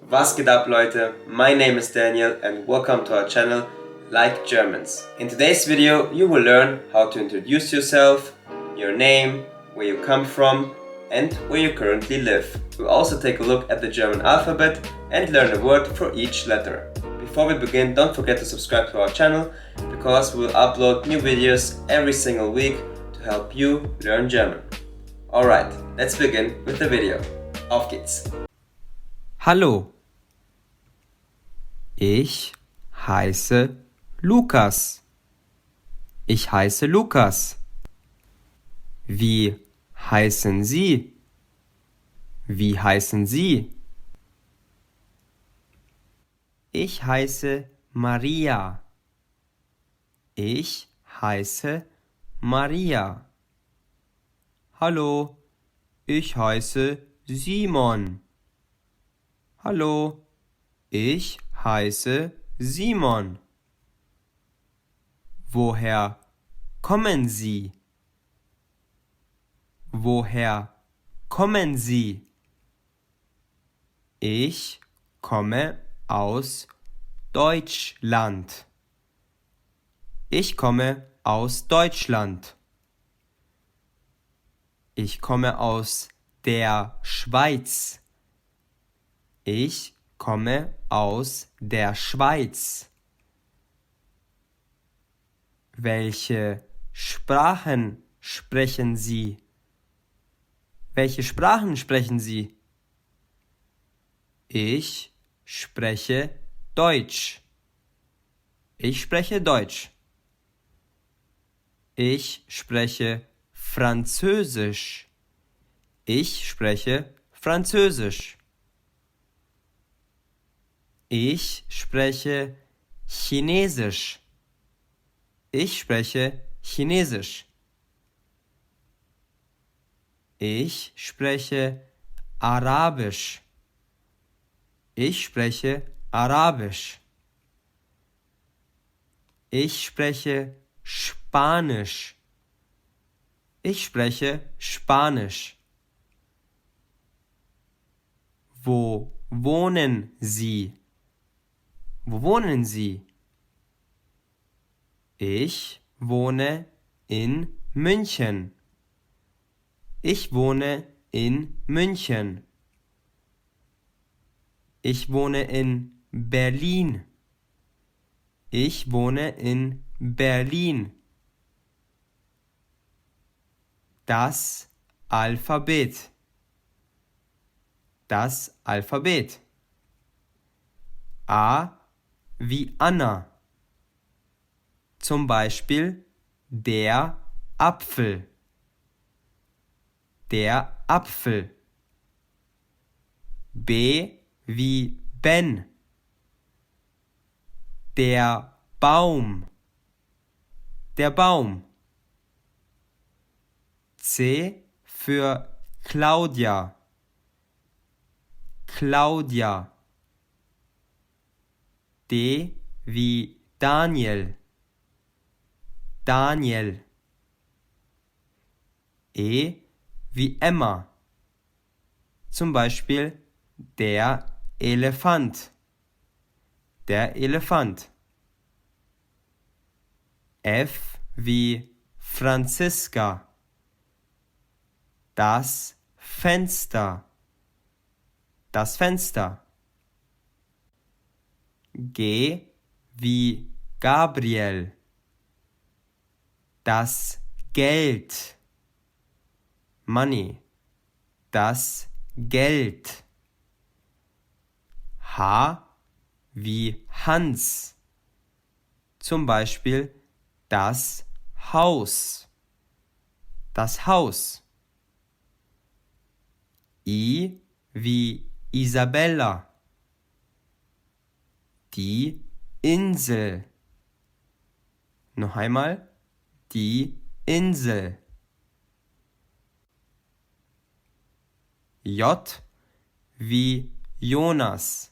Was geht ab, Leute? My name is Daniel and welcome to our channel Like Germans. In today's video you will learn how to introduce yourself, your name, where you come from and where you currently live. We'll also take a look at the German alphabet and learn a word for each letter. Before we begin, don't forget to subscribe to our channel because we'll upload new videos every single week to help you learn German. Alright, let's begin with the video. Auf geht's! Hallo, ich heiße Lukas. Ich heiße Lukas. Wie heißen Sie? Wie heißen Sie? Ich heiße Maria. Ich heiße Maria. Hallo, ich heiße Simon. Hallo, ich heiße Simon. Woher kommen Sie? Woher kommen Sie? Ich komme aus Deutschland. Ich komme aus Deutschland. Ich komme aus der Schweiz. Ich komme aus der Schweiz. Welche Sprachen sprechen Sie? Welche Sprachen sprechen Sie? Ich spreche Deutsch. Ich spreche Deutsch. Ich spreche Französisch. Ich spreche Französisch. Ich spreche Chinesisch. Ich spreche Chinesisch. Ich spreche Arabisch. Ich spreche Arabisch. Ich spreche Spanisch. Ich spreche Spanisch. Wo wohnen Sie? Wo wohnen Sie? Ich wohne in München. Ich wohne in München. Ich wohne in Berlin. Ich wohne in Berlin. Das Alphabet. Das Alphabet. A wie Anna. Zum Beispiel der Apfel. Der Apfel. B wie Ben. Der Baum. Der Baum. C für Claudia. Claudia. D wie Daniel. Daniel. E wie Emma. Zum Beispiel der Elefant. Der Elefant. F wie Franziska. Das Fenster. Das Fenster. G wie Gabriel. Das Geld. Money. Das Geld. H wie Hans. Zum Beispiel das Haus. Das Haus. I wie Isabella. Die Insel. Noch einmal. Die Insel. J wie Jonas.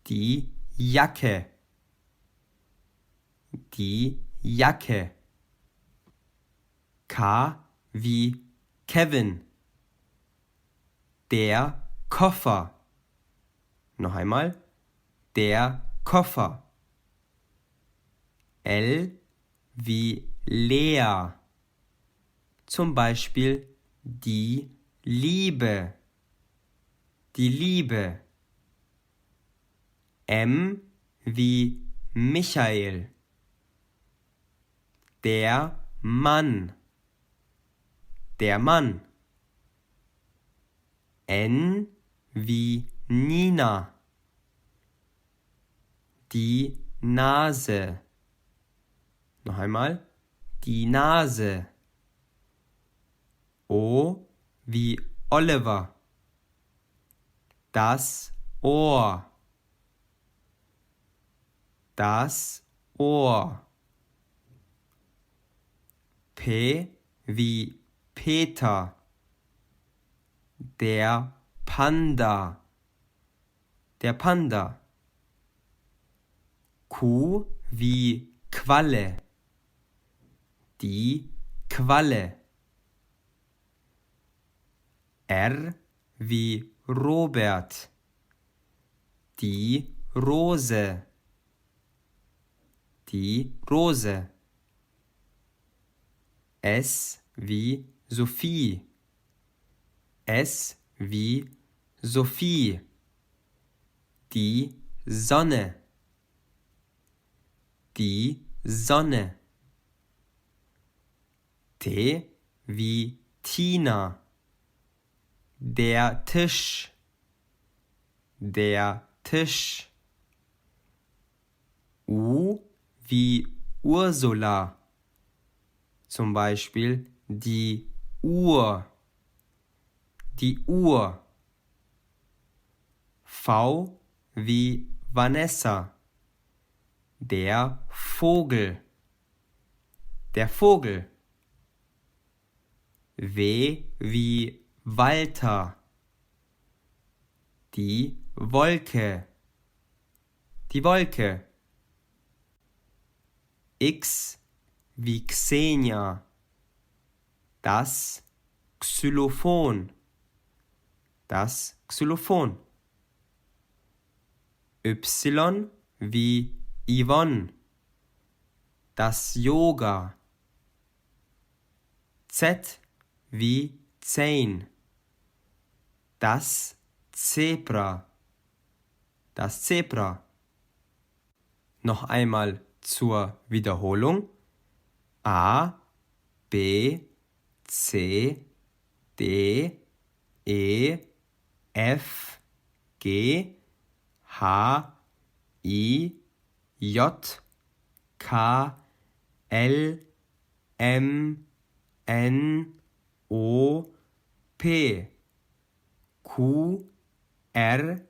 Die Jacke. Die Jacke. K wie Kevin. Der Koffer. Noch einmal. Der Koffer. L wie Lea. Zum Beispiel die Liebe. Die Liebe. M wie Michael. Der Mann. Der Mann. N wie Nina. Die Nase. Noch einmal. Die Nase. O wie Oliver. Das Ohr. Das Ohr. P wie Peter. Der Panda. Der Panda. Q wie Qualle. Die Qualle. R wie Robert. Die Rose. Die Rose. S wie Sophie. S wie Sophie. Die Sonne. Die Sonne. T wie Tina. Der Tisch. Der Tisch. U wie Ursula. Zum Beispiel die Uhr. Die Uhr. V wie Vanessa. Der Vogel. Der Vogel. W wie Walter. Die Wolke. Die Wolke. X wie Xenia. Das Xylophon. Das Xylophon. Y wie Yvonne. Das Yoga. Z wie Zane. Das Zebra. Das Zebra. Noch einmal zur Wiederholung. A, B, C, D, E, F, G, H, I, J, K, L, M, N, O, P, Q, R,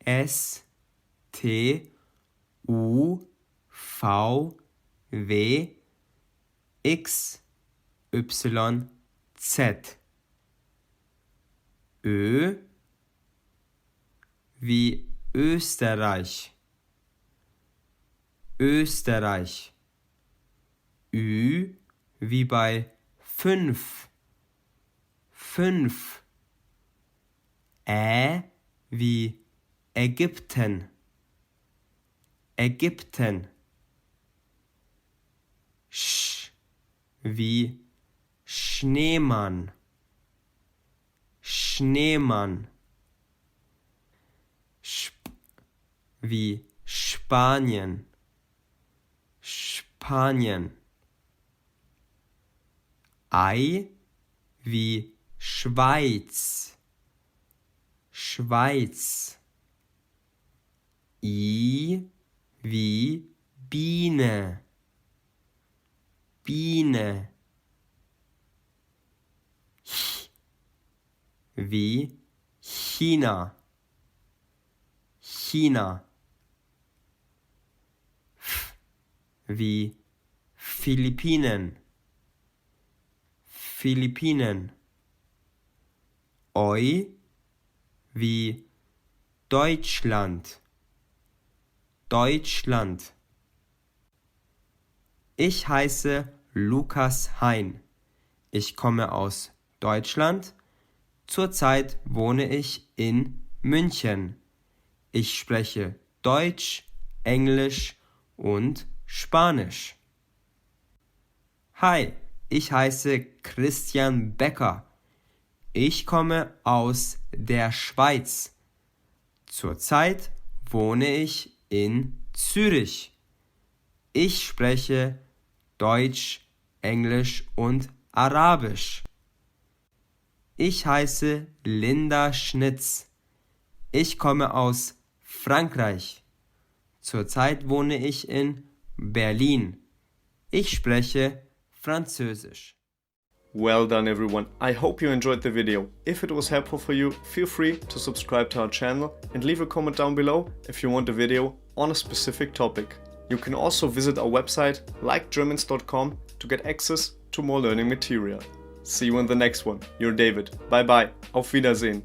S, T, U, V, W, X, Y, Z. Ö wie Österreich. Österreich. Ü wie bei 5. 5. Ä wie Ägypten. Ägypten. Sch wie Schneemann. Schneemann. Sp wie Spanien. Spanien. Ei wie Schweiz. Schweiz. I wie Biene. Biene. Ch wie China. China. F wie Philippinen. Philippinen. Eu wie Deutschland. Deutschland. Ich heiße Lukas Hein. Ich komme aus Deutschland. Zurzeit wohne ich in München. Ich spreche Deutsch, Englisch und Spanisch. Hi, ich heiße Christian Becker. Ich komme aus der Schweiz. Zurzeit wohne ich in Zürich. Ich spreche Deutsch, Englisch und Arabisch. Ich heiße Linda Schnitz. Ich komme aus Frankreich. Zurzeit wohne ich in Berlin. Ich spreche Französisch. Well done everyone, I hope you enjoyed the video. If it was helpful for you, feel free to subscribe to our channel and leave a comment down below if you want a video on a specific topic. You can also visit our website likegermans.com to get access to more learning material. See you in the next one. You're David. Bye bye. Auf Wiedersehen.